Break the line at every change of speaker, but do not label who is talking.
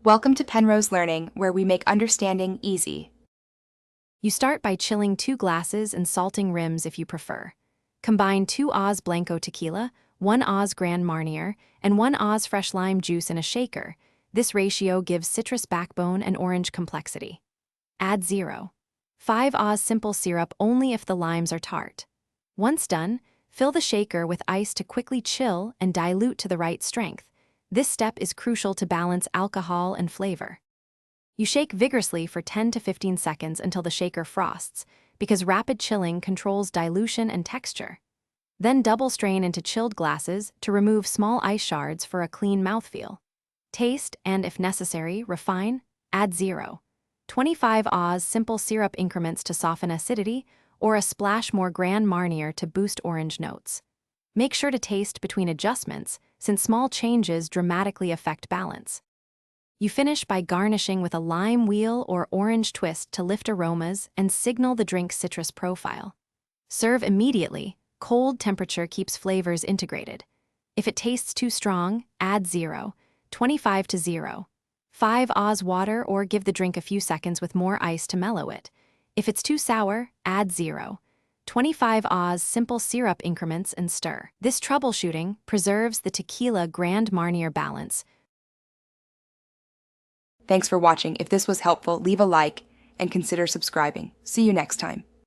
Welcome to Penrose Learning, where we make understanding easy.
You start by chilling 2 glasses and salting rims if you prefer. Combine 2 Oz Blanco tequila, 1 Oz Grand Marnier, and 1 Oz fresh lime juice in a shaker. This ratio gives citrus backbone and orange complexity. Add 0.5 Oz simple syrup only if the limes are tart. Once done, fill the shaker with ice to quickly chill and dilute to the right strength. This step is crucial to balance alcohol and flavor. You shake vigorously for 10 to 15 seconds until the shaker frosts, because rapid chilling controls dilution and texture. Then double strain into chilled glasses to remove small ice shards for a clean mouthfeel. Taste and, if necessary, refine. Add 0.25 Oz simple syrup increments to soften acidity, or a splash more Grand Marnier to boost orange notes. Make sure to taste between adjustments, since small changes dramatically affect balance. You finish by garnishing with a lime wheel or orange twist to lift aromas and signal the drink's citrus profile. Serve immediately. Cold temperature keeps flavors integrated. If it tastes too strong, add 0.25 to 0.5 Oz water or give the drink a few seconds with more ice to mellow it. If it's too sour, add 0.25 Oz simple syrup increments and stir. This troubleshooting preserves the tequila Grand Marnier balance.
Thanks for watching. If this was helpful, leave a like and consider subscribing. See you next time.